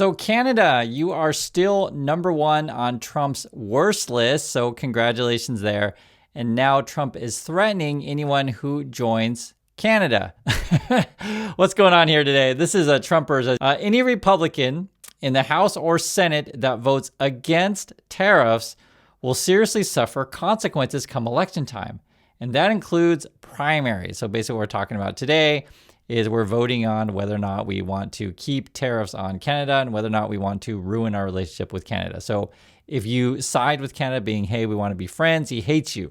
So Canada, you are still #1 on Trump's worst list. So congratulations there. And now Trump is threatening anyone who joins Canada. What's going on here today? This is Trumpers. Any Republican in the House or Senate that votes against tariffs will seriously suffer consequences come election time. And that includes primaries. So basically what we're talking about today is we're voting on whether or not we want to keep tariffs on Canada and whether or not we want to ruin our relationship with Canada. So if you side with Canada being, hey, we want to be friends, he hates you.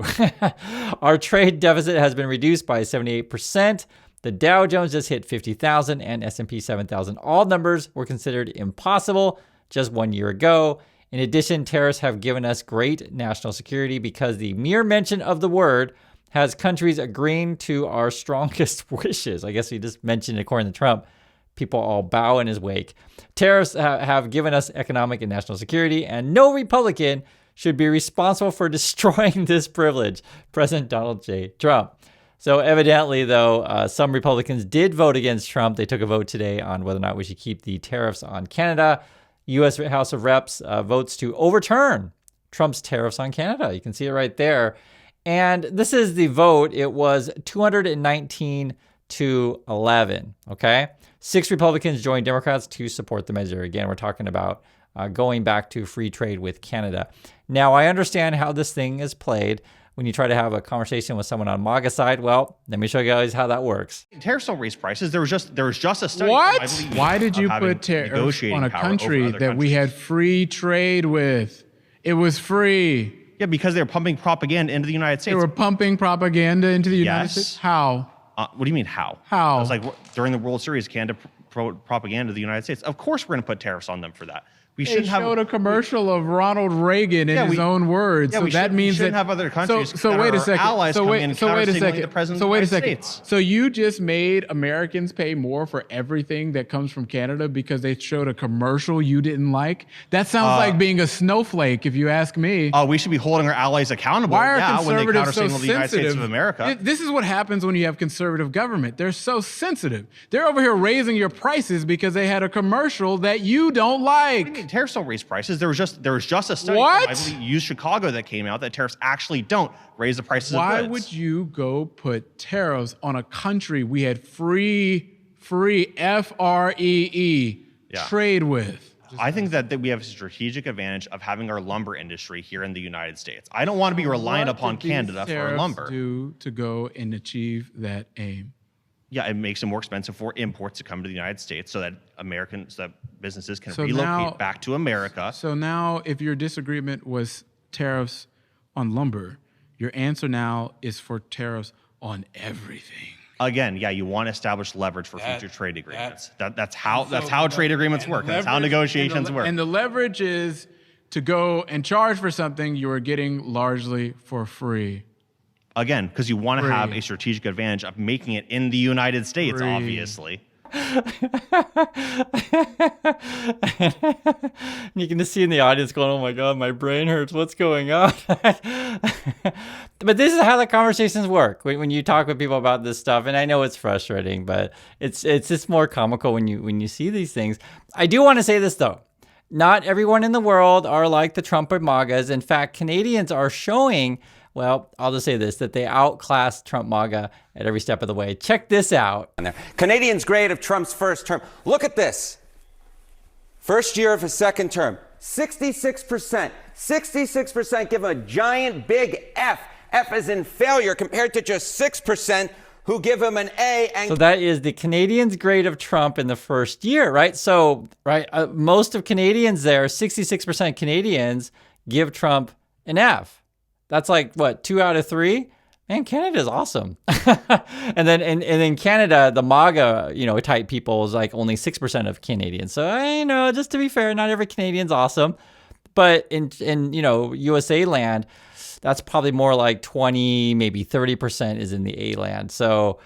Our trade deficit has been reduced by 78%. The Dow Jones just hit 50,000 and S&P 7,000. All numbers were considered impossible just 1 year ago. In addition, tariffs have given us great national security because the mere mention of the word has countries agreeing to our strongest wishes. I guess he just mentioned, according to Trump, people all bow in his wake. Tariffs have given us economic and national security, and no Republican should be responsible for destroying this privilege. President Donald J. Trump. So evidently, though, some Republicans did vote against Trump. They took a vote today on whether or not we should keep the tariffs on Canada. U.S. House of Reps votes to overturn Trump's tariffs on Canada. You can see it right there. And this is the vote. It was 219 to 11, okay? 6 Republicans joined Democrats to support the measure. Again, we're talking about going back to free trade with Canada. Now, I understand how this thing is played when you try to have a conversation with someone on MAGA side. Well, let me show you guys how that works. Tariffs don't raise prices. There was just a study. What? Why did you put tariffs on a country that we had free trade with? It was free. Yeah, because they were pumping propaganda into the United States. They were pumping propaganda into the United States? How? What do you mean how? How? It was like during the World Series, Canada propaganda to the United States. Of course we're going to put tariffs on them for that. We shouldn't have. They showed a commercial of Ronald Reagan in his own words. Yeah, so that means we shouldn't have other countries so wait a second. Allies so wait, come in so wait a second. the president so of wait the a second. United States. So you just made Americans pay more for everything that comes from Canada because they showed a commercial you didn't like? That sounds like being a snowflake, if you ask me. We should be holding our allies accountable. Why are when they conservatives so countersignal the United States of America. This is what happens when you have conservative government. They're so sensitive. They're over here raising your prices because they had a commercial that you don't like. What do you mean? Tariffs don't raise prices. There was just a study from, I believe, Use Chicago that came out that tariffs actually don't raise the prices of goods. Why would you go put tariffs on a country we had free F-R-E-E trade with? I think that we have a strategic advantage of having our lumber industry here in the United States. I don't want to be reliant upon Canada for our lumber. What do to go and achieve that aim? Yeah, it makes it more expensive for imports to come to the United States so that businesses can relocate back to America. So now, if your disagreement was tariffs on lumber, your answer now is for tariffs on everything. Again, yeah, you want to establish leverage for future trade agreements. That's how trade agreements work. That's how negotiations work. And the leverage is to go and charge for something you are getting largely for free. Again, because you want to have a strategic advantage of making it in the United States, obviously. You can just see in the audience going, oh my God, my brain hurts. What's going on? But this is how the conversations work when you talk with people about this stuff. And I know it's frustrating, but it's just more comical when you see these things. I do want to say this, though. Not everyone in the world are like the Trump or MAGAs. In fact, Canadians are showing, well, I'll just say this, that they outclassed Trump MAGA at every step of the way. Check this out. Canadians' grade of Trump's first term. Look at this. First year of his second term, 66%. 66% give him a giant big F. F as in failure compared to just 6% who give him an A. So that is the Canadians' grade of Trump in the first year, right? So, most of Canadians there, 66% Canadians give Trump an F. That's like, what, 2 out of 3? Man, Canada's awesome. and then in Canada, the MAGA, type people is like only 6% of Canadians. So, just to be fair, not every Canadian's awesome. But in USA land, that's probably more like 20, maybe 30% is in the A land. So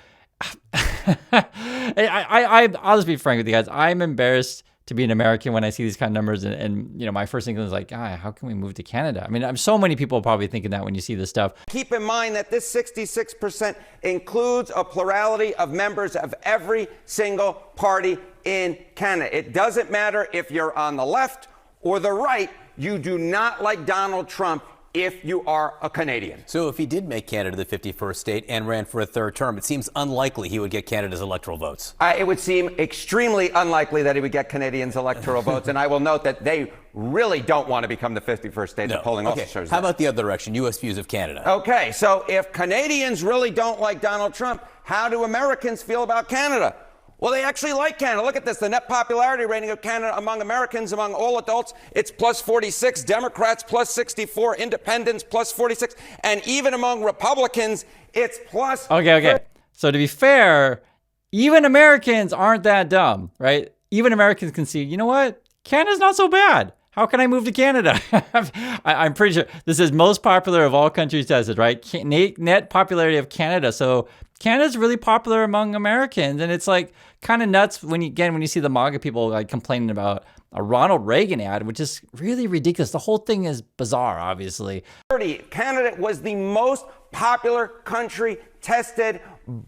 I'll just be frank with you guys. I'm embarrassed to be an American when I see these kind of numbers. And you know, my first thing is like, how can we move to Canada? I mean, I'm so many people are probably thinking that when you see this stuff. Keep in mind that this 66% includes a plurality of members of every single party in Canada. It doesn't matter if you're on the left or the right. You do not like Donald Trump if you are a Canadian. So if he did make Canada the 51st state and ran for a third term, it seems unlikely he would get Canada's electoral votes. It would seem extremely unlikely that he would get Canadians' electoral votes. And I will note that they really don't want to become the 51st state. The polling also shows that. How about the other direction, U.S. views of Canada? Okay, so if Canadians really don't like Donald Trump, how do Americans feel about Canada? Well, they actually like Canada. Look at this. The net popularity rating of Canada among Americans, among all adults, it's plus 46. Democrats, plus 64. Independents, plus 46. And even among Republicans, it's plus... Okay. So to be fair, even Americans aren't that dumb, right? Even Americans can see, you know what? Canada's not so bad. How can I move to Canada? I'm pretty sure this is most popular of all countries tested, right? Net popularity of Canada. So Canada's really popular among Americans. And it's like kind of nuts when you see the MAGA people like complaining about a Ronald Reagan ad, which is really ridiculous. The whole thing is bizarre, obviously. Canada was the most popular country tested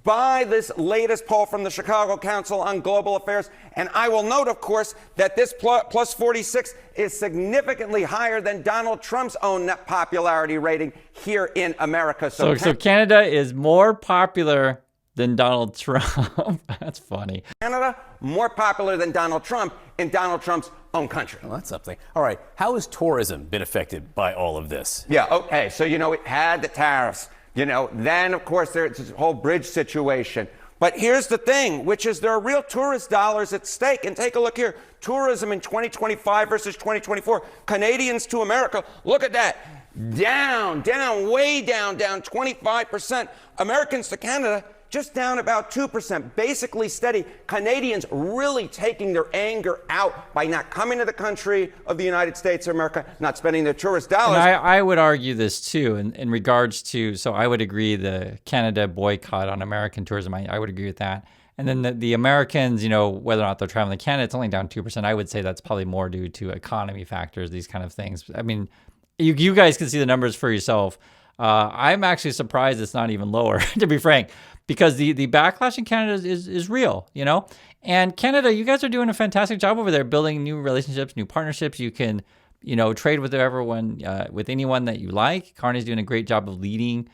by this latest poll from the Chicago Council on Global Affairs. And I will note, of course, that this plus 46 is significantly higher than Donald Trump's own net popularity rating here in America. So Canada is more popular than Donald Trump. That's funny. Canada, more popular than Donald Trump in Donald Trump's own country. Well, that's something. All right. How has tourism been affected by all of this? Yeah, okay. So, it had the tariffs. Then, of course, there's this whole bridge situation. But here's the thing, which is there are real tourist dollars at stake. And take a look here. Tourism in 2025 versus 2024. Canadians to America. Look at that. Down, way down 25%. Americans to Canada, just down about 2%, basically steady. Canadians really taking their anger out by not coming to the country of the United States of America, not spending their tourist dollars. And I would argue this too, in regards to, so I would agree the Canada boycott on American tourism, I would agree with that. And then the Americans, whether or not they're traveling to Canada, it's only down 2%. I would say that's probably more due to economy factors, these kind of things. I mean, you guys can see the numbers for yourself. I'm actually surprised it's not even lower, to be frank, because the backlash in Canada is real, And Canada, you guys are doing a fantastic job over there, building new relationships, new partnerships. You can, trade with everyone, with anyone that you like. Carney's doing a great job of leading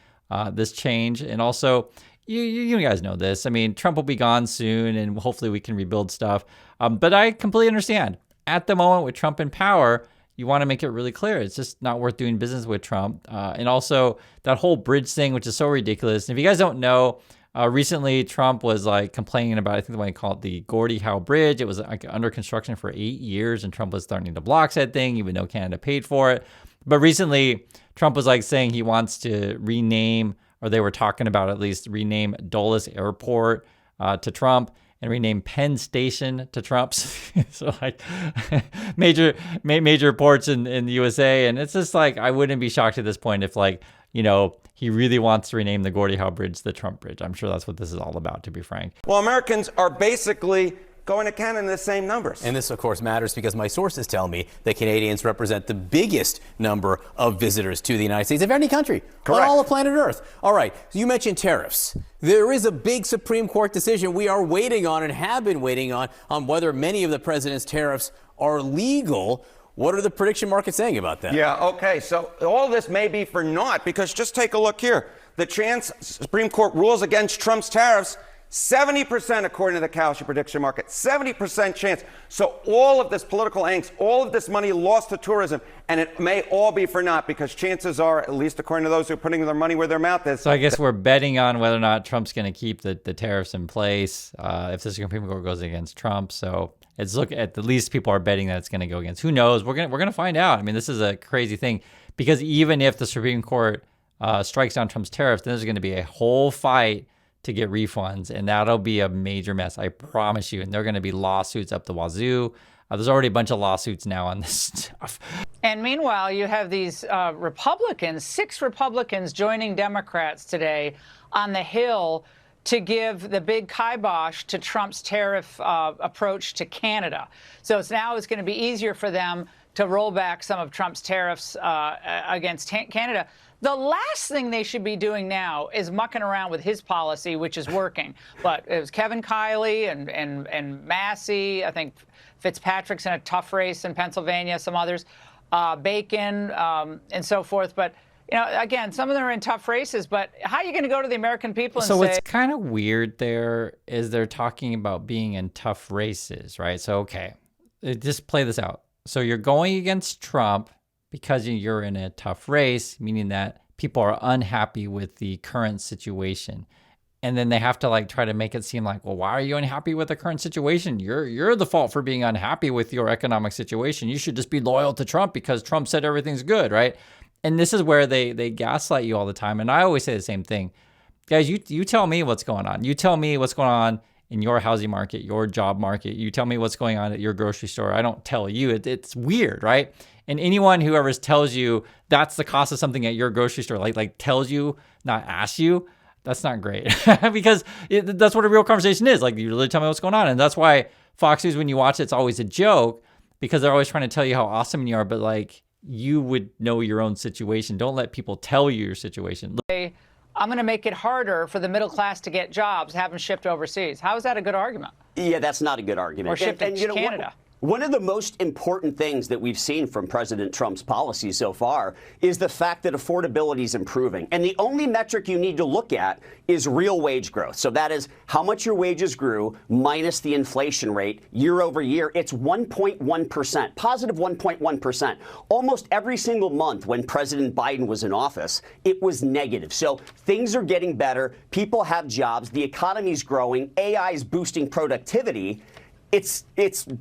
this change. And also, you guys know this. I mean, Trump will be gone soon, and hopefully we can rebuild stuff. But I completely understand. At the moment, with Trump in power, you want to make it really clear. It's just not worth doing business with Trump. And also that whole bridge thing, which is so ridiculous. And if you guys don't know, recently Trump was like complaining about, I think the one he called the Gordie Howe Bridge. It was like under construction for 8 years, and Trump was threatening to block said thing, even though Canada paid for it. But recently Trump was like saying he wants to rename, or they were talking about at least rename Dulles Airport to Trump, and rename Penn Station to Trump's. So like major ports in the USA. And it's just like, I wouldn't be shocked at this point if he really wants to rename the Gordie Howe Bridge the Trump Bridge. I'm sure that's what this is all about, to be frank. Well, Americans are basically going to Canada in the same numbers. And this, of course, matters because my sources tell me that Canadians represent the biggest number of visitors to the United States of any country on all of planet Earth. All right, so you mentioned tariffs. There is a big Supreme Court decision we are waiting on and have been waiting on whether many of the president's tariffs are legal. What are the prediction markets saying about that? Yeah, okay, so all this may be for naught, because just take a look here. The chance Supreme Court rules against Trump's tariffs, 70% according to the Kalshi prediction market, 70% chance. So all of this political angst, all of this money lost to tourism, and it may all be for naught, because chances are, at least according to those who are putting their money where their mouth is. So I guess we're betting on whether or not Trump's going to keep the tariffs in place if the Supreme Court goes against Trump. So it's at the least people are betting that it's going to go against. Who knows? We're gonna find out. I mean, this is a crazy thing, because even if the Supreme Court strikes down Trump's tariffs, then there's going to be a whole fight to get refunds, and that'll be a major mess, I promise you. And there are going to be lawsuits up the wazoo. There's already a bunch of lawsuits now on this stuff. And meanwhile, you have these Republicans, 6 Republicans joining Democrats today on the Hill to give the big kibosh to Trump's tariff approach to Canada. So it's going to be easier for them to roll back some of Trump's tariffs against Canada. The last thing they should be doing now is mucking around with his policy, which is working. But it was Kevin Kiley and Massey. I think Fitzpatrick's in a tough race in Pennsylvania, some others, Bacon, and so forth. But, you know, again, some of them are in tough races. But how are you going to go to the American people and so say... what's kind of weird there is they're talking about being in tough races, right? So, okay, just play this out. So you're going against Trump because you're in a tough race, meaning that people are unhappy with the current situation. And then they have to like try to make it seem like, well, why are you unhappy with the current situation? You're the fault for being unhappy with your economic situation. You should just be loyal to Trump because Trump said everything's good, right? And this is where they gaslight you all the time. And I always say the same thing. Guys, you tell me what's going on. You tell me what's going on in your housing market, your job market. You tell me what's going on at your grocery store. I don't tell you. It's weird, right? And anyone who ever tells you that's the cost of something at your grocery store, like tells you, not asks you, that's not great. Because that's what a real conversation is. Like, you really tell me what's going on. And that's why Fox News, when you watch it, it's always a joke because they're always trying to tell you how awesome you are. But like, you would know your own situation. Don't let people tell you your situation. I'm going to make it harder for the middle class to get jobs, have them shipped overseas. How is that a good argument? Yeah, that's not a good argument. Or shipped to Canada. One of the most important things that we've seen from President Trump's policies so far is the fact that affordability is improving. And the only metric you need to look at is real wage growth. So that is how much your wages grew minus the inflation rate year over year. It's 1.1%, positive 1.1%. Almost every single month when President Biden was in office, it was negative. So things are getting better. People have jobs. The economy's growing. AI is boosting productivity. It's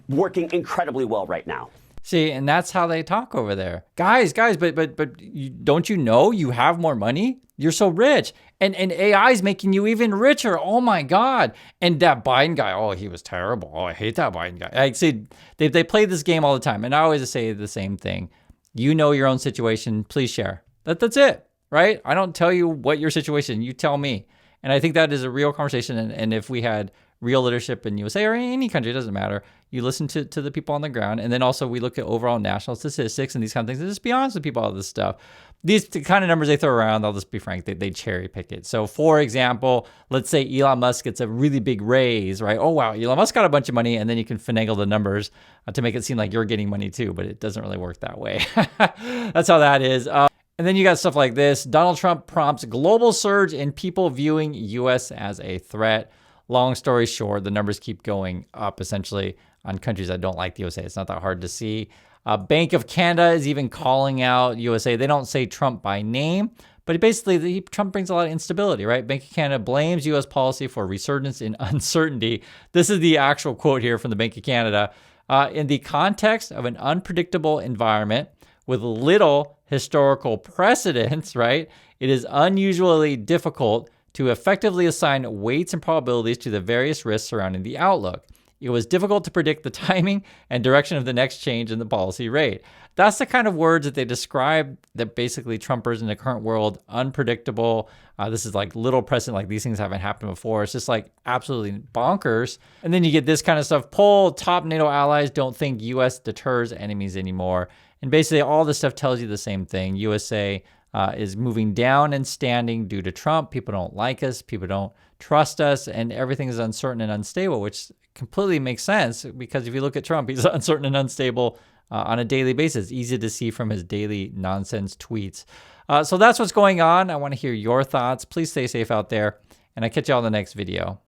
working incredibly well right now. See, and that's how they talk over there. Guys, but don't you know you have more money? You're so rich. And AI is making you even richer. Oh my God. And that Biden guy, oh, he was terrible. Oh, I hate that Biden guy. I see, they play this game all the time. And I always say the same thing. You know your own situation. Please share. That's it, right? I don't tell you what your situation, you tell me. And I think that is a real conversation. And if we had real leadership in USA or any country, it doesn't matter. You listen to the people on the ground. And then also we look at overall national statistics and these kind of things. And just be honest with people about this stuff. These kind of numbers they throw around, I'll just be frank, they cherry pick it. So for example, let's say Elon Musk gets a really big raise, right? Oh, wow, Elon Musk got a bunch of money. And then you can finagle the numbers to make it seem like you're getting money too. But it doesn't really work that way. That's how that is. And then you got stuff like this. Donald Trump prompts global surge in people viewing U.S. as a threat. Long story short, the numbers keep going up essentially on countries that don't like the USA. It's not that hard to see. Bank of Canada is even calling out USA. They don't say Trump by name, but basically Trump brings a lot of instability, right? Bank of Canada blames U.S. policy for resurgence in uncertainty. This is the actual quote here from the Bank of Canada. In the context of an unpredictable environment with little historical precedence, right? It is unusually difficult to effectively assign weights and probabilities to the various risks surrounding the outlook. It was difficult to predict the timing and direction of the next change in the policy rate. That's the kind of words that they describe that basically Trumpers in the current world, unpredictable. This is like little precedent, like these things haven't happened before. It's just like absolutely bonkers. And then you get this kind of stuff. Poll, top NATO allies don't think U.S. deters enemies anymore. And basically all this stuff tells you the same thing. USA is moving down in standing due to Trump. People don't like us. People don't trust us. And everything is uncertain and unstable, which completely makes sense because if you look at Trump, he's uncertain and unstable on a daily basis. Easy to see from his daily nonsense tweets. So that's what's going on. I want to hear your thoughts. Please stay safe out there. And I'll catch you all in the next video.